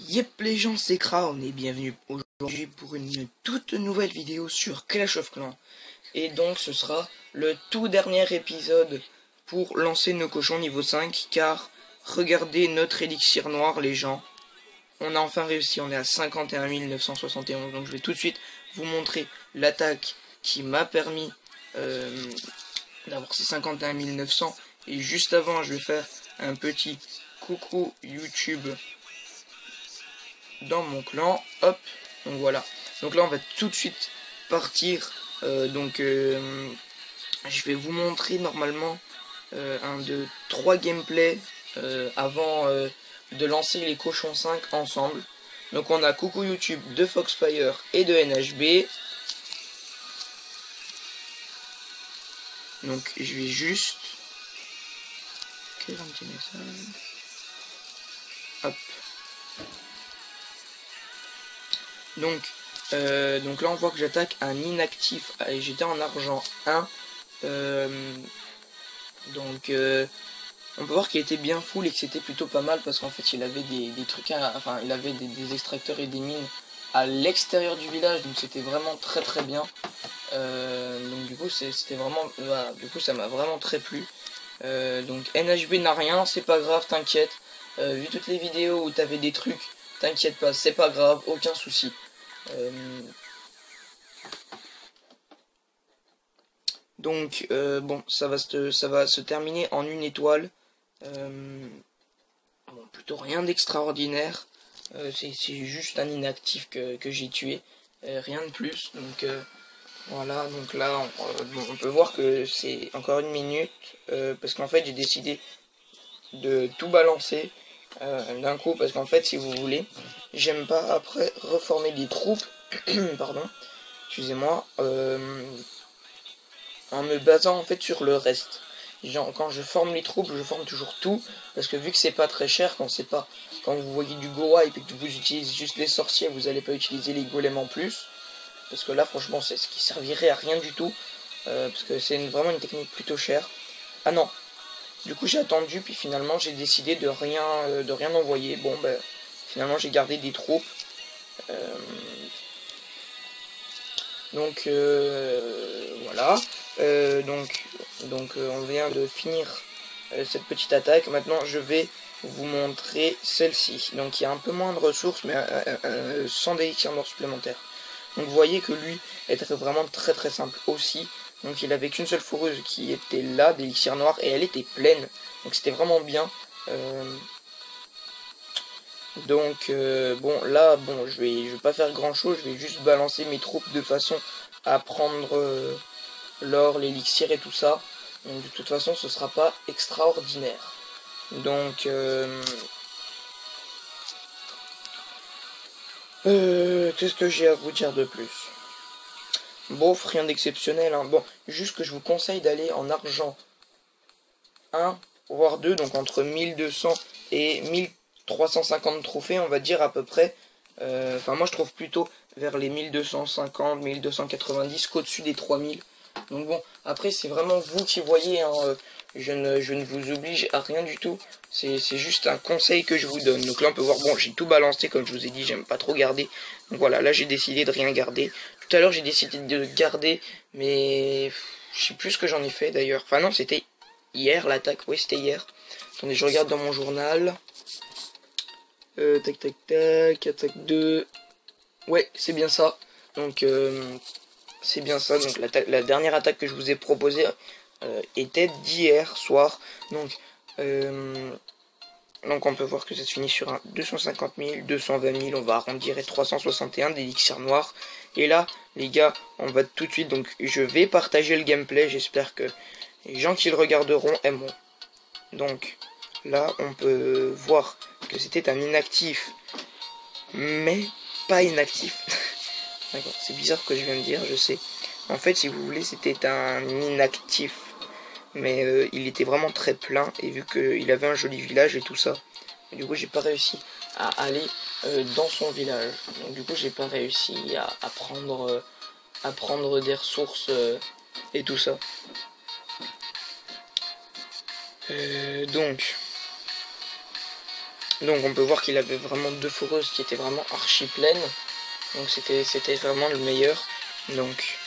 Yep les gens, c'est Crown et bienvenue aujourd'hui pour une toute nouvelle vidéo sur Clash of Clans. Et donc ce sera le tout dernier épisode pour lancer nos cochons niveau 5, car regardez notre élixir noir les gens. On a enfin réussi, on est à 51 971, donc je vais tout de suite vous montrer l'attaque qui m'a permis d'avoir ces 51 900. Et juste avant, je vais faire un petit coucou YouTube dans mon clan, hop, donc voilà. Donc là on va tout de suite partir, je vais vous montrer normalement un de 3 gameplays avant de lancer les cochons 5 ensemble. Donc on a coucou YouTube de Foxfire et de NHB. Donc je vais juste écrire un petit message. Hop. Donc là on voit que j'attaque un inactif et j'étais en argent 1. On peut voir qu'il était bien full et que c'était plutôt pas mal parce qu'en fait il avait des trucs il avait des extracteurs et des mines à l'extérieur du village, donc c'était vraiment très bien. Donc du coup c'était vraiment, voilà, du coup ça m'a vraiment très plu. Donc NHB n'a rien, c'est pas grave, t'inquiète. Vu toutes les vidéos où t'avais des trucs, t'inquiète pas, c'est pas grave, aucun souci. Bon, ça va se terminer en une étoile. Bon, plutôt rien d'extraordinaire. C'est juste un inactif que j'ai tué, rien de plus. Donc voilà, donc là on peut voir que c'est encore une minute, parce qu'en fait j'ai décidé de tout balancer d'un coup, parce qu'en fait si vous voulez, j'aime pas après reformer des troupes pardon, excusez-moi, en me basant en fait sur le reste. Genre, quand je forme les troupes, je forme toujours tout, parce que vu que c'est pas très cher, quand vous voyez du go wipe et que vous utilisez juste les sorciers, vous allez pas utiliser les golems en plus, parce que là franchement c'est ce qui servirait à rien du tout, parce que c'est vraiment une technique plutôt chère. Ah non, du coup j'ai attendu, puis finalement j'ai décidé de rien envoyer. Bon ben finalement j'ai gardé des troupes. Voilà. On vient de finir cette petite attaque. Maintenant je vais vous montrer celle-ci. Donc il y a un peu moins de ressources, mais 100 d'élixir noir supplémentaires. Donc vous voyez que lui était vraiment très simple aussi. Donc il avait qu'une seule fourreuse qui était là d'élixir noir et elle était pleine. Donc c'était vraiment bien. Bon là je vais pas faire grand chose, je vais juste balancer mes troupes de façon à prendre l'or, l'élixir et tout ça. Donc de toute façon ce sera pas extraordinaire. Donc qu'est-ce que j'ai à vous dire de plus? Bof, rien d'exceptionnel, hein. Bon, juste que je vous conseille d'aller en argent 1 voire 2, donc entre 1200 et 1350 trophées, on va dire à peu près. Enfin moi je trouve plutôt vers les 1250, 1290 qu'au-dessus des 3000. Donc bon, après c'est vraiment vous qui voyez, hein. Je ne vous oblige à rien du tout. C'est juste un conseil que je vous donne. Donc là on peut voir, bon j'ai tout balancé comme je vous ai dit, j'aime pas trop garder. Donc voilà, là j'ai décidé de rien garder. Tout à l'heure j'ai décidé de garder, mais je sais plus ce que j'en ai fait d'ailleurs. Enfin non, c'était hier l'attaque, oui c'était hier. Attendez, je regarde dans mon journal. Attaque 2. Ouais, c'est bien ça. Donc c'est bien ça. Donc la dernière attaque que je vous ai proposée était d'hier soir. Donc on peut voir que ça se finit sur un 250 000, 220 000, on va arrondir, et 361 d'élixir noir. Et là, les gars, on va tout de suite, donc je vais partager le gameplay, j'espère que les gens qui le regarderont aimeront. Donc là, on peut voir que c'était un inactif, mais pas inactif. D'accord, c'est bizarre ce que je viens de dire, je sais. En fait, si vous voulez, c'était un inactif, mais il était vraiment très plein, et vu qu'il avait un joli village et tout ça, du coup j'ai pas réussi à aller dans son village. Donc du coup j'ai pas réussi à prendre des ressources et tout ça. Donc on peut voir qu'il avait vraiment 2 foreuses qui étaient vraiment archi pleines. Donc c'était vraiment le meilleur. Donc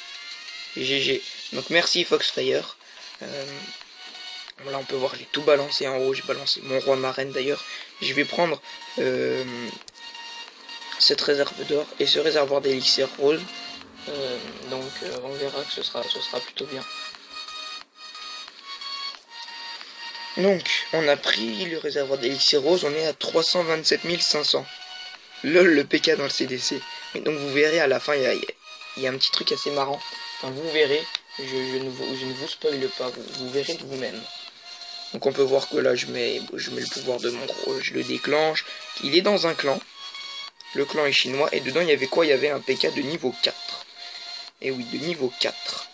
GG. Donc merci Foxfire. Là on peut voir j'ai tout balancé en haut. J'ai balancé mon roi marraine d'ailleurs. Je vais prendre cette réserve d'or et ce réservoir d'élixir rose. Donc on verra que ce sera plutôt bien. Donc on a pris le réservoir d'élixir rose. On est à 327 500. Lol, le PK dans le CDC. Et donc vous verrez à la fin, il y a un petit truc assez marrant. Enfin, vous verrez, je ne vous spoile pas, vous verrez de vous-même. Donc on peut voir que là je mets le pouvoir de mon roi, je le déclenche. Il est dans un clan. Le clan est chinois. Et dedans il y avait quoi? Il y avait un PK de niveau 4. Et oui, de niveau 4.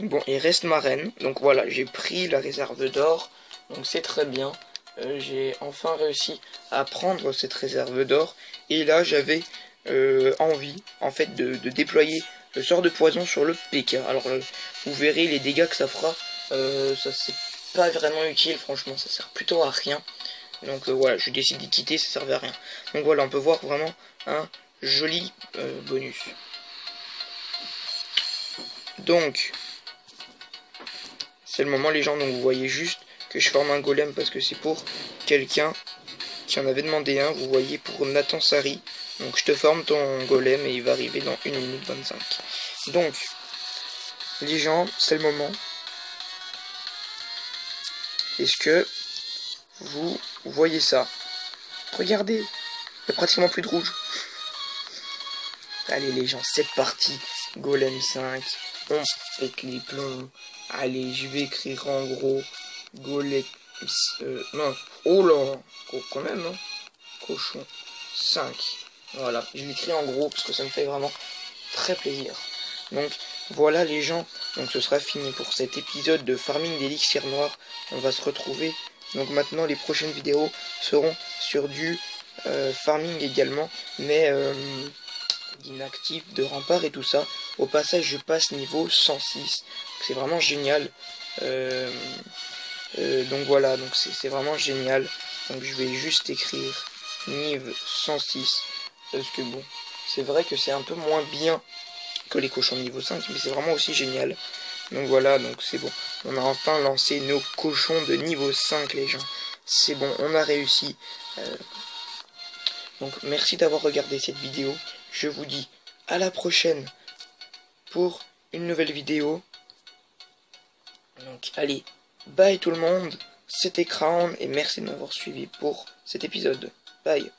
Bon, il reste ma reine. Donc voilà, j'ai pris la réserve d'or. Donc c'est très bien. J'ai enfin réussi à prendre cette réserve d'or. Et là, j'avais envie, en fait, de déployer le sort de poison sur le PK. Alors, vous verrez les dégâts que ça fera. Ça, c'est pas vraiment utile, franchement. Ça sert plutôt à rien. Donc, voilà, je décide d'y quitter, ça servait à rien. Donc, voilà, on peut voir vraiment un joli bonus. Donc, c'est le moment, les gens. Donc, vous voyez juste que je forme un golem parce que c'est pour quelqu'un qui en avait demandé un. Vous voyez, pour Nathan Sari. Donc je te forme ton golem et il va arriver dans 1 minute 25. Donc, les gens, c'est le moment. Est-ce que vous voyez ça? Regardez, il n'y a pratiquement plus de rouge. Allez les gens, c'est parti. Golem 5, on pète les plombs. Allez, je vais écrire en gros. Golem... non, oh là, quand même, hein. Cochon 5. Voilà, je l'écris en gros parce que ça me fait vraiment très plaisir. Donc voilà les gens, donc ce sera fini pour cet épisode de farming d'élixir noir. On va se retrouver, donc maintenant les prochaines vidéos seront sur du farming également, mais d'inactif, de rempart et tout ça. Au passage je passe niveau 106, c'est vraiment génial. Donc voilà, donc c'est vraiment génial. Donc je vais juste écrire niveau 106. Parce que bon, c'est vrai que c'est un peu moins bien que les cochons de niveau 5, mais c'est vraiment aussi génial. Donc voilà, donc c'est bon. On a enfin lancé nos cochons de niveau 5, les gens. C'est bon, on a réussi. Donc merci d'avoir regardé cette vidéo. Je vous dis à la prochaine pour une nouvelle vidéo. Donc allez, bye tout le monde. C'était Crown et merci de m'avoir suivi pour cet épisode. Bye.